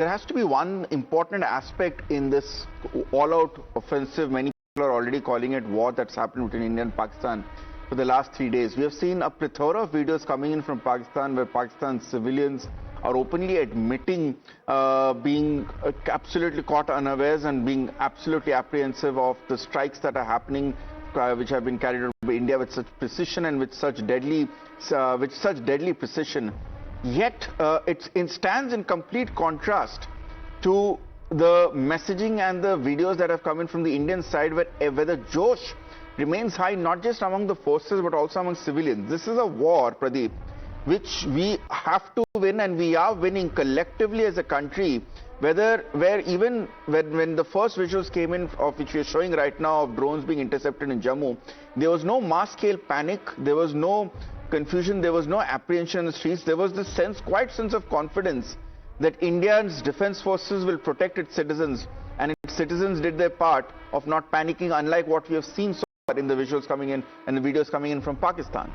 there has to be one important aspect in this all-out offensive. Many people are already calling it war that's happened between India and Pakistan for the last 3 days. We have seen a plethora of videos coming in from Pakistan where Pakistan civilians are openly admitting being absolutely caught unawares and being absolutely apprehensive of the strikes that are happening, which have been carried out by India with such precision and with such deadly precision. Yet it stands in complete contrast to the messaging and the videos that have come in from the Indian side, where the Josh remains high, not just among the forces but also among civilians. This is a war, Pradeep, which we have to win, and we are winning collectively as a country. When the first visuals came in, of which we are showing right now, of drones being intercepted in Jammu, there was no mass scale panic, there was no confusion, there was no apprehension in the streets. There was this quiet sense of confidence that India's defense forces will protect its citizens, and its citizens did their part of not panicking, unlike what we have seen so far in the visuals coming in and the videos coming in from Pakistan.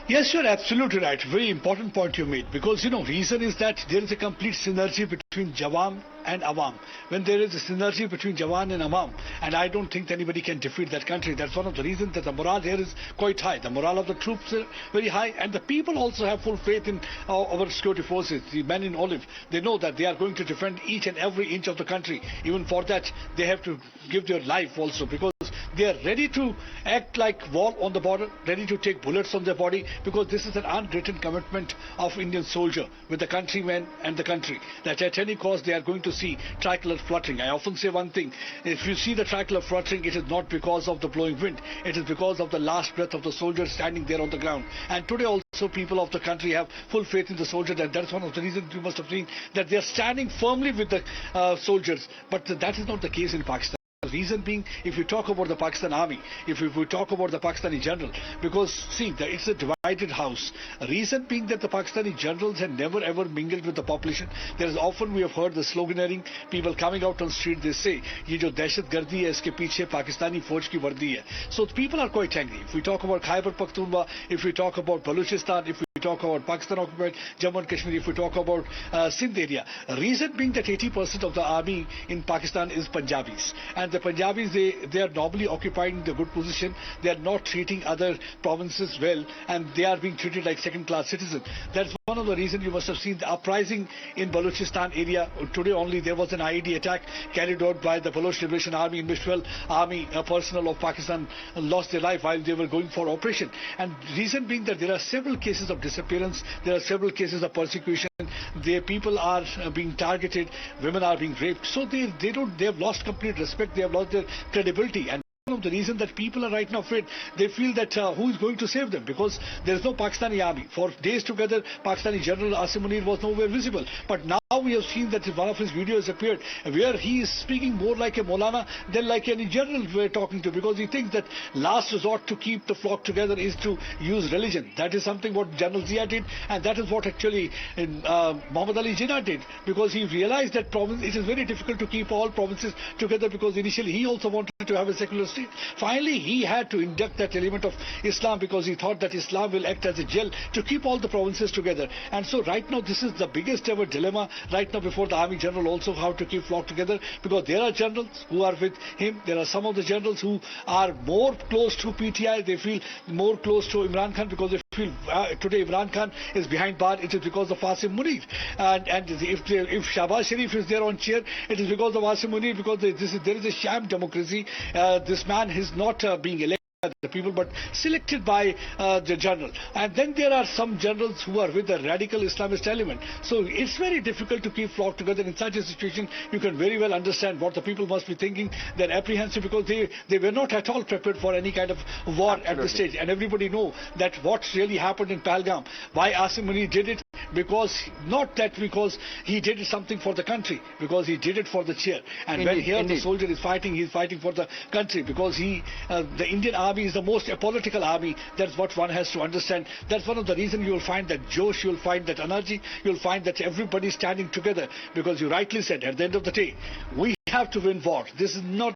Yes, you're absolutely right. Very important point you made, because reason is that there is a complete synergy between Jawan and Awam. When there is a synergy between Jawan and Awam, and I don't think anybody can defeat that country. That's one of the reasons that the morale here is quite high. The morale of the troops is very high, and the people also have full faith in our security forces. The men in olive, they know that they are going to defend each and every inch of the country. Even for that, they have to give their life also, because they are ready to act like war on the border, ready to take bullets on their body, because this is an unwritten commitment of Indian soldier with the countrymen and the country, that at any cost they are going to see tricolor fluttering. I often say one thing: if you see the tricolor fluttering, it is not because of the blowing wind, it is because of the last breath of the soldiers standing there on the ground. And today also people of the country have full faith in the soldiers, and that's one of the reasons you must have seen that they are standing firmly with the soldiers. But that is not the case in Pakistan. Reason being, if you talk about the Pakistan army, if we talk about the Pakistani general, because see, it's a divided house. Reason being that the Pakistani generals had never ever mingled with the population. There is often, we have heard the sloganeering, people coming out on the street, they say, "Ye jo dahshat gardi hai, iske piche Pakistani fauj ki vardi hai." So people are quite angry. If we talk about Khyber Pakhtunkhwa, if we talk about Balochistan, if we talk about Pakistan occupied Jammu and Kashmir, if we talk about Sindh area, reason being that 80% of the army in Pakistan is Punjabis, and the Punjabis, they are normally occupying the good position. They are not treating other provinces well, and they are being treated like second-class citizens. That's one of the reasons you must have seen the uprising in Balochistan area. Today only there was an IED attack carried out by the Baloch Liberation Army, in which 12 army personnel of Pakistan lost their life while they were going for operation. And reason being that there are several cases of disappearance, there are several cases of persecution. Their people are being targeted, women are being raped. So they have lost complete respect, they have lost their credibility. And one of the reasons that people are right now afraid, they feel that who is going to save them, because there is no Pakistani army. For days together, Pakistani General Asim Munir was nowhere visible. But now we have seen that one of his videos appeared where he is speaking more like a Maulana than like any general we're talking to, because he thinks that last resort to keep the flock together is to use religion. That is something what General Zia did, and that is what actually Muhammad Ali Jinnah did, because he realized that it is very difficult to keep all provinces together, because initially he also wanted to have a secular state. Finally, he had to induct that element of Islam, because he thought that Islam will act as a gel to keep all the provinces together. And so right now this is the biggest ever dilemma right now before the army general, also how to keep flock together, because there are generals who are with him. There are some of the generals who are more close to PTI. They feel more close to Imran Khan, because they feel today Imran Khan is behind bar. It is because of Asim Munir. And if Shahbaz Sharif is there on chair, it is because of Asim Munir, because there is a sham democracy. This man is not being elected by the people but selected by the general. And then there are some generals who are with the radical Islamist element. So it's very difficult to keep flock together in such a situation. You can very well understand what the people must be thinking. They're apprehensive, because they were not at all prepared for any kind of war. Absolutely. At this stage. And everybody know that what really happened in Pahalgam, why Asim Munir did it, because not that because he did something for the country, because he did it for the chair. And when here the soldier is fighting, he is fighting for the country, because the Indian army is the most apolitical army. That's what one has to understand. That's one of the reasons you will find that Josh, you will find that energy, you will find that everybody standing together, because you rightly said, at the end of the day, we have to win war. This is not